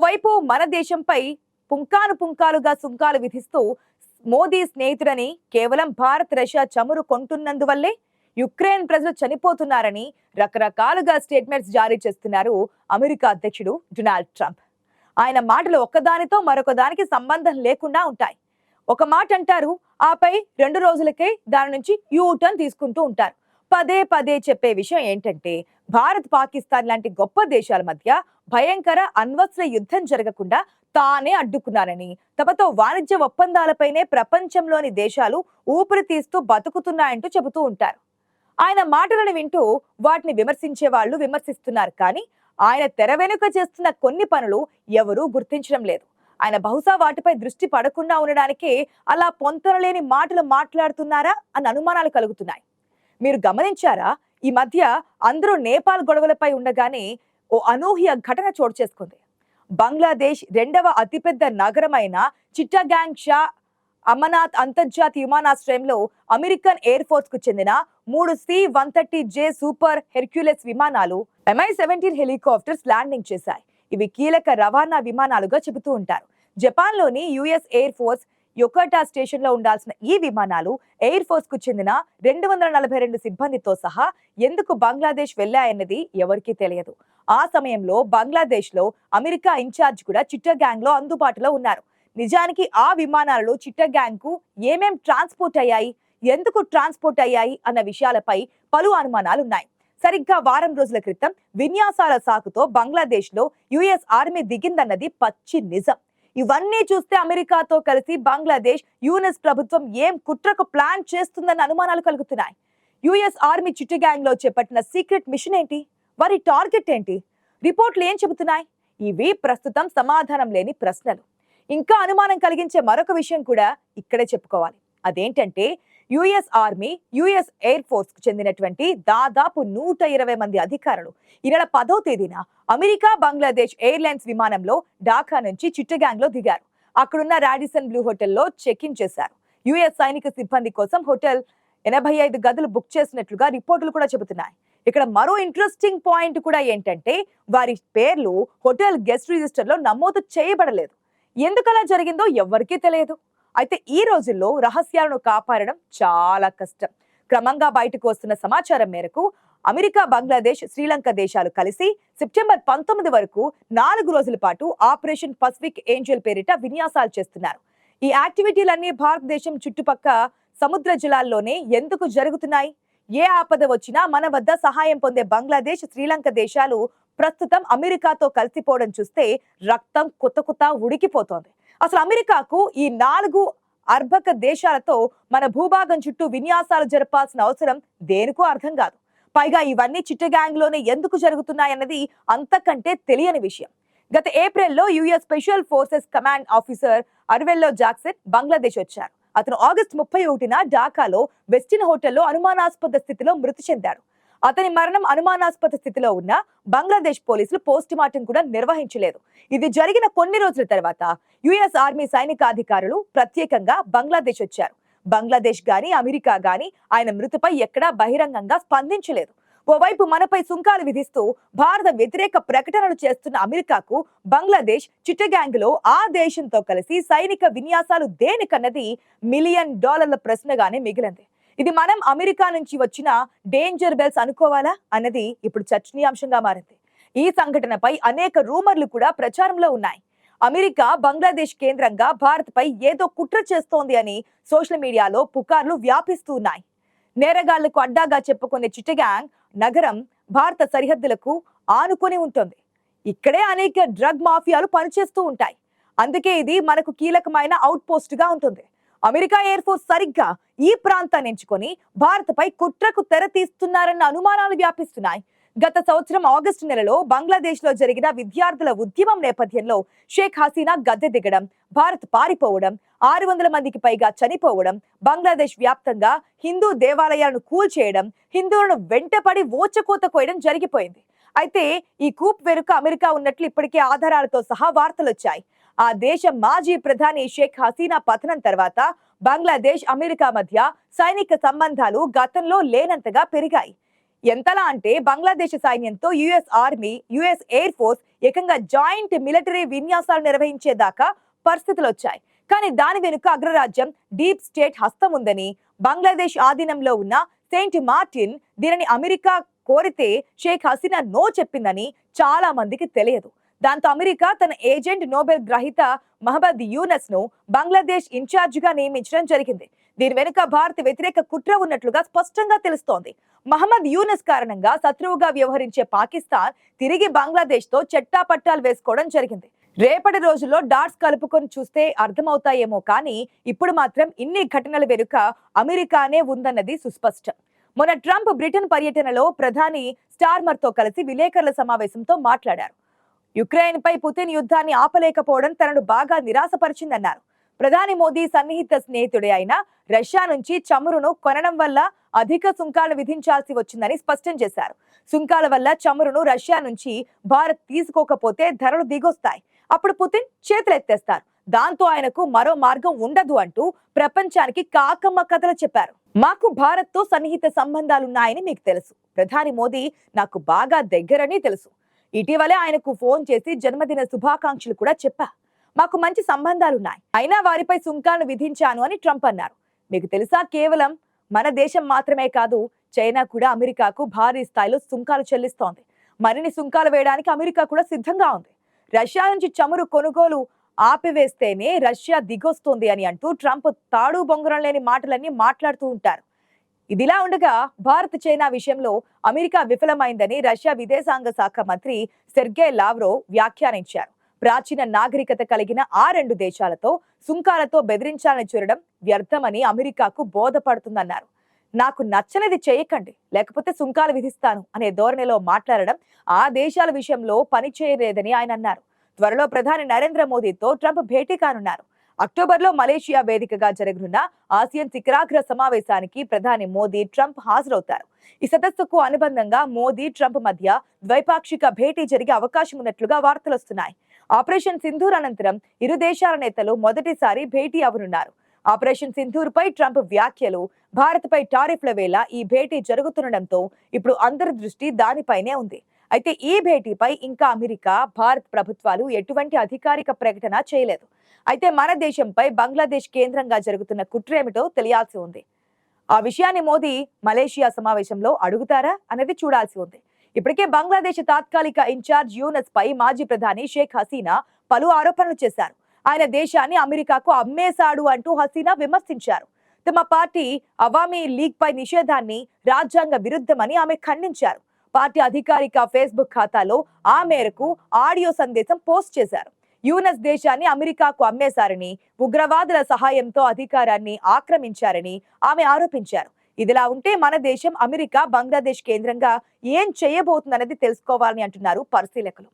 ఓవైపు మన దేశంపై పుంకానుపుంకాలుగా సుంకాలు విధిస్తూ మోదీ స్నేహితుడని కేవలం భారత్ రష్యా చమురు కొంటున్నందువల్లే యుక్రెయిన్ ప్రజలు చనిపోతున్నారని రకరకాలుగా స్టేట్మెంట్స్ జారీ చేస్తున్నారు అమెరికా అధ్యక్షుడు డొనాల్డ్ ట్రంప్. ఆయన మాటలు ఒక్కదానితో మరొక దానికి సంబంధం లేకుండా ఉంటాయి. ఒక మాట అంటారు, ఆపై 2 రోజులకే దాని నుంచి యూ టర్న్ తీసుకుంటూ ఉంటారు. పదే పదే చెప్పే విషయం ఏంటంటే, భారత్ పాకిస్తాన్ లాంటి గొప్ప దేశాల మధ్య భయంకర అణ్వస్త్ర యుద్ధం జరగకుండా తానే అడ్డుకున్నారని, తమతో వాణిజ్య ఒప్పందాలపైనే ప్రపంచంలోని దేశాలు ఊపిరి తీస్తూ బతుకుతున్నాయంటూ చెబుతూ ఉంటారు. ఆయన మాటలను వింటూ వాటిని విమర్శించే వాళ్ళు విమర్శిస్తున్నారు, కానీ ఆయన తెర వెనుక చేస్తున్న కొన్ని పనులు ఎవరూ గుర్తించడం లేదు. ఆయన బహుశా వాటిపై దృష్టి పడకుండా ఉండడానికే అలా పొంతనలేని మాటలు మాట్లాడుతున్నారా అన్న అనుమానాలు కలుగుతున్నాయి. మీరు గమనించారా, ఈ మధ్య అందరూ నేపాల్ గొడవలపై ఉండగానే ఓ అనూహ్య ఘటన చోటు చేసుకుంది. బంగ్లాదేశ్ 2వ అతిపెద్ద నగరమైన చిట్టగాంగ్ షా అమర్నాథ్ అంతర్జాతీయ విమానాశ్రయంలో అమెరికన్ ఎయిర్ ఫోర్స్ కు చెందిన 3 C-130J సూపర్ హెర్క్యులెస్ విమానాలు Mi-17 హెలికాప్టర్స్ ల్యాండింగ్ చేశాయి. ఇవి కీలక రవాణా విమానాలుగా చెబుతూ ఉంటారు. జపాన్ లోని యుఎస్ ఎయిర్ ఫోర్స్ యొకోటా స్టేషన్ లో ఉండాల్సిన ఈ విమానాలు ఎయిర్ ఫోర్స్ కు చెందిన 242 సిబ్బందితో సహా ఎందుకు బంగ్లాదేశ్ వెళ్లాయన్నది ఎవరికీ తెలియదు. ఆ సమయంలో బంగ్లాదేశ్ లో అమెరికా ఇన్ఛార్జ్ కూడా చిట్టగాంగ్ లో అందుబాటులో ఉన్నారు. నిజానికి ఆ విమానాలలో చిట్టగాంగ్ కు ఏమేం ట్రాన్స్పోర్ట్ అయ్యాయి, ఎందుకు ట్రాన్స్పోర్ట్ అయ్యాయి అన్న విషయాలపై పలు అనుమానాలున్నాయి. సరిగ్గా వారం రోజుల క్రితం విన్యాసాల సాకుతో బంగ్లాదేశ్ లో యుఎస్ ఆర్మీ దిగిందన్నది పచ్చి నిజం. ఇవన్నీ చూస్తే అమెరికాతో కలిసి బంగ్లాదేశ్ యుఎస్ ప్రభుత్వం ఏం కుట్రకు ప్లాన్ చేస్తుందన్న అనుమానాలు కలుగుతున్నాయి. యుఎస్ ఆర్మీ చిట్టగాంగ్ లో చేపట్టిన సీక్రెట్ మిషన్ ఏంటి, వారి టార్గెట్ ఏంటి, రిపోర్ట్లు ఏం చెబుతున్నాయి? ఇవి ప్రస్తుతం సమాధానం లేని ప్రశ్నలు. ఇంకా అనుమానం కలిగించే మరొక విషయం కూడా ఇక్కడే చెప్పుకోవాలి. అదేంటంటే, US army, US air force కు చెందినటువంటి దాదాపు 120 మంది అధికారులు ఈ నెల 10వ తేదీన అమెరికా బంగ్లాదేశ్ ఎయిర్లైన్స్ విమానంలో ఢాకా నుంచి చిట్టగాంగ్ లో దిగారు. అక్కడున్న రాడిసన్ బ్లూ హోటల్లో చెక్ ఇన్ చేశారు. యుఎస్ సైనిక సిబ్బంది కోసం హోటల్ 85 గదులు బుక్ చేసినట్లుగా రిపోర్టులు కూడా చెబుతున్నాయి. ఇక్కడ మరో ఇంట్రెస్టింగ్ పాయింట్ కూడా ఏంటంటే, వారి పేర్లు హోటల్ గెస్ట్ రిజిస్టర్ లో నమోదు చేయబడలేదు. ఎందుకలా జరిగిందో ఎవ్వరికీ తెలియదు. అయితే ఈ రోజుల్లో రహస్యాలను కాపాడడం చాలా కష్టం. క్రమంగా బయటకు వస్తున్న సమాచారం మేరకు అమెరికా, బంగ్లాదేశ్, శ్రీలంక దేశాలు కలిసి సెప్టెంబర్ 19 వరకు 4 రోజుల పాటు ఆపరేషన్ పసిఫిక్ ఏంజెల్ పేరిట విన్యాసాలు చేస్తున్నారు. ఈ యాక్టివిటీలన్నీ భారతదేశం చుట్టుపక్క సముద్ర జలాల్లోనే ఎందుకు జరుగుతున్నాయి? ఏ ఆపద వచ్చినా మన వద్ద సహాయం పొందే బంగ్లాదేశ్, శ్రీలంక దేశాలు ప్రస్తుతం అమెరికాతో కలిసిపోవడం చూస్తే రక్తం కొత్త ఉడికిపోతోంది. అసలు అమెరికాకు ఈ 4 అర్భక దేశాలతో మన భూభాగం చుట్టూ విన్యాసాలు జరపాల్సిన అవసరం దేనికో అర్థం కాదు. పైగా ఇవన్నీ చిట్టగాంగ్ లోనే ఎందుకు జరుగుతున్నాయన్నది అంతకంటే తెలియని విషయం. గత ఏప్రిల్లో US special forces command officer Arvello Jackson Bangladesh వచ్చారు. అతను ఆగస్టు 31న ఢాకాలో వెస్టిన్ హోటల్లో అనుమానాస్పద స్థితిలో మృతి చెందాడు. అతని మరణం అనుమానాస్పద స్థితిలో ఉన్న బంగ్లాదేశ్ పోలీసులు పోస్ట్ మార్టం కూడా నిర్వహించలేదు. ఇది జరిగిన కొన్ని రోజుల తర్వాత యుఎస్ ఆర్మీ సైనికాధికారులు ప్రత్యేకంగా బంగ్లాదేశ్ వచ్చారు. బంగ్లాదేశ్ గాని అమెరికా గాని ఆయన మృతిపై ఎక్కడా బహిరంగంగా స్పందించలేదు. ఓవైపు మనపై సుంకాలు విధిస్తూ భారత వ్యతిరేక ప్రకటనలు చేస్తున్న అమెరికాకు బంగ్లాదేశ్ చిట్టగాంగ్ లో ఆ దేశంతో కలిసి సైనిక విన్యాసాలు దేనికన్నది $1 మిలియన్ ప్రశ్నగానే మిగిలింది. ఇది మనం అమెరికా నుంచి వచ్చిన డేంజర్ బెల్స్ అనుకోవాలా అన్నది ఇప్పుడు చర్చనీయాంశంగా మారింది. ఈ సంఘటనపై అనేక రూమర్లు కూడా ప్రచారంలో ఉన్నాయి. అమెరికా బంగ్లాదేశ్ కేంద్రంగా భారత్ పై ఏదో కుట్ర చేస్తోంది అని సోషల్ మీడియాలో పుకార్లు వ్యాపిస్తూ ఉన్నాయి. నేరగాళ్లకు అడ్డాగా చెప్పుకునే చిట్టగాంగ్ నగరం భారత సరిహద్దులకు ఆనుకొని ఉంటుంది. ఇక్కడే అనేక డ్రగ్ మాఫియాలు పనిచేస్తూ ఉంటాయి. అందుకే ఇది మనకు కీలకమైన అవుట్ పోస్ట్ గా ఉంటుంది. అమెరికా ఎయిర్ ఫోర్స్ సరిగ్గా ఈ ప్రాంతాన్ని ఎంచుకొని భారత్ పై కుట్రకు తెర తీస్తున్నారన్న అనుమానాలు వ్యాపిస్తున్నాయి. గత సంవత్సరం ఆగస్టు నెలలో బంగ్లాదేశ్ లో జరిగిన విద్యార్థుల ఉద్యమం నేపథ్యంలో షేక్ హసీనా గద్దె దిగడం, భారత్ పారిపోవడం, 600 మందికి పైగా చనిపోవడం, బంగ్లాదేశ్ వ్యాప్తంగా హిందూ దేవాలయాలను కూల్చేయడం, హిందువులను వెంటపడి ఓచకోత కోయడం జరిగిపోయింది. అయితే ఈ కూప్ వెనుక అమెరికా ఉన్నట్లు ఇప్పటికే ఆధారాలతో సహా వార్తలొచ్చాయి. ఆ దేశ మాజీ ప్రధాని షేక్ హసీనా పతనం తర్వాత బంగ్లాదేశ్, అమెరికా మధ్య సైనిక సంబంధాలు గతంలో లేనంతగా పెరిగాయి. ఎంతలా అంటే బంగ్లాదేశ్ సైన్యంతో US army, US air force ఏకంగా జాయింట్ మిలిటరీ విన్యాసాలు నిర్వహించేదాకా పరిస్థితులు వచ్చాయి. కానీ దాని వెనుక అగ్రరాజ్యం డీప్ స్టేట్ హస్తం ఉందని, బంగ్లాదేశ్ ఆధీనంలో ఉన్న సెయింట్ మార్టిన్ దీనిని అమెరికా కోరితే షేక్ హసీనా నో చెప్పిందని చాలా మందికి తెలియదు. దాంతో అమెరికా తన ఏజెంట్ నోబెల్ గ్రహీత మహమ్మద్ యూనస్ ను బంగ్లాదేశ్ ఇన్ఛార్జ్ గా నియమించడం జరిగింది. దీని వెనుక భారత వ్యతిరేక కుట్ర ఉన్నట్లుగా స్పష్టంగా తెలుస్తోంది. మహమ్మద్ యూనస్ కారణంగా శత్రువుగా వ్యవహరించే పాకిస్తాన్ తిరిగి బంగ్లాదేశ్ తో చెట్టాపట్టాలు వేసుకోవడం జరిగింది. రేపటి రోజుల్లో డాట్స్ కలుపుకొని చూస్తే అర్థమవుతాయేమో కానీ ఇప్పుడు మాత్రం ఇన్ని ఘటనల వెనుక అమెరికానే ఉందన్నది సుస్పష్టం. మొన్న ట్రంప్ బ్రిటన్ పర్యటనలో ప్రధాని స్టార్మర్ తో కలిసి విలేకరుల సమావేశంతో మాట్లాడారు. యుక్రెయిన్ పై పుతిన్ యుద్ధాన్ని ఆపలేకపోవడం తనను బాగా నిరాశపరిచిందన్నారు. ప్రధాని మోదీ సన్నిహిత స్నేహితుడే అయిన రష్యా నుంచి చమురును కొనడం వల్ల అధిక సుంకాలు విధించాల్సి వచ్చిందని స్పష్టం చేశారు. సుంకాల వల్ల చమురును రష్యా నుంచి భారత్ తీసుకోకపోతే ధరలు దిగొస్తాయి. అప్పుడు పుతిన్ చేతులెత్తేస్తారు. దాంతో ఆయనకు మరో మార్గం ఉండదు అంటూ ప్రపంచానికి కాకమ్మ కథలు చెప్పారు. మాకు భారత్ తో సన్నిహిత సంబంధాలున్నాయని మీకు తెలుసు. ప్రధాని మోదీ నాకు బాగా దగ్గరని తెలుసు. ఇటీవలే ఆయనకు ఫోన్ చేసి జన్మదిన శుభాకాంక్షలు కూడా చెప్పా. మాకు మంచి సంబంధాలున్నాయి, అయినా వారిపై సుంకాలను విధించాను అని ట్రంప్ అన్నారు. మీకు తెలుసా, కేవలం మన దేశం మాత్రమే కాదు, చైనా కూడా అమెరికాకు భారీ స్థాయిలో సుంకాలు చెల్లిస్తోంది. మరిన్ని సుంకాలు వేయడానికి అమెరికా కూడా సిద్ధంగా ఉంది. రష్యా నుంచి చమురు కొనుగోలు ఆపివేస్తేనే రష్యా దిగొస్తుంది అని అంటూ ట్రంప్ తాడు బొంగరం లేని మాటలన్నీ మాట్లాడుతూ ఉంటారు. ఇదిలా ఉండగా భారత్ చైనా విషయంలో అమెరికా విఫలమైందని రష్యా విదేశాంగ శాఖ మంత్రి సెర్గే లావ్రోవ్ వ్యాఖ్యానించారు. ప్రాచీన నాగరికత కలిగిన ఆ రెండు దేశాలతో సుంకాలతో బెదిరించాలని చూడడం వ్యర్థమని అమెరికాకు బోధపడుతుందన్నారు. నాకు నచ్చనిది చేయకండి, లేకపోతే సుంకాలు విధిస్తాను అనే ధోరణిలో మాట్లాడడం ఆ దేశాల విషయంలో పని చేయలేదని ఆయన అన్నారు. త్వరలో ప్రధాని నరేంద్ర మోదీతో ట్రంప్ భేటీ కానున్నారు. అక్టోబర్లో మలేషియా వేదికగా జరగనున్న ఆసియన్ శిఖరాగ్ర సమావేశానికి ప్రధాని మోదీ, ట్రంప్ హాజరవుతారు. ఈ సదస్సుకు అనుబంధంగా మోదీ, ట్రంప్ మధ్య ద్వైపాక్షిక భేటీ జరిగే అవకాశం ఉన్నట్లుగా వార్తలొస్తున్నాయి. ఆపరేషన్ సింధూర్ అనంతరం ఇరు దేశాల నేతలు మొదటిసారి భేటీ అవనున్నారు. ఆపరేషన్ సింధూర్ పై ట్రంప్ వ్యాఖ్యలు, భారత్ పై టారిఫ్ల వేళ ఈ భేటీ జరుగుతుండటంతో ఇప్పుడు అందరి దృష్టి దానిపైనే ఉంది. అయితే ఈ భేటీపై ఇంకా అమెరికా, భారత్ ప్రభుత్వాలు ఎటువంటి అధికారిక ప్రకటన చేయలేదు. అయితే మన దేశంపై బంగ్లాదేశ్ కేంద్రంగా జరుగుతున్న కుట్రేమిటో తెలియాల్సి ఉంది. ఆ విషయాన్ని మోదీ మలేషియా సమావేశంలో అడుగుతారా అనేది చూడాల్సి ఉంది. ఇప్పటికే బంగ్లాదేశ్ తాత్కాలిక ఇన్ఛార్జ్ యూనస్ పై మాజీ ప్రధాని షేక్ హసీనా పలు ఆరోపణలు చేశారు. ఆయన దేశాన్ని అమెరికాకు అమ్మేశాడు అంటూ హసీనా విమర్శించారు. తమ పార్టీ అవామీ లీగ్ పై నిషేధాన్ని రాజ్యాంగ విరుద్ధమని ఆమె ఖండించారు. పార్టీ అధికారిక ఫేస్బుక్ ఖాతాలో ఆ మేరకు ఆడియో సందేశం పోస్ట్ చేశారు. యూనస్ దేశాన్ని అమెరికాకు అమ్మేశారని, ఉగ్రవాదుల సహాయంతో అధికారాన్ని ఆక్రమించారని ఆమె ఆరోపించారు. ఇదిలా ఉంటే మన దేశం అమెరికా, బంగ్లాదేశ్ కేంద్రంగా ఏం చేయబోతుందన్నది తెలుసుకోవాలని అంటున్నారు పరిశీలకులు.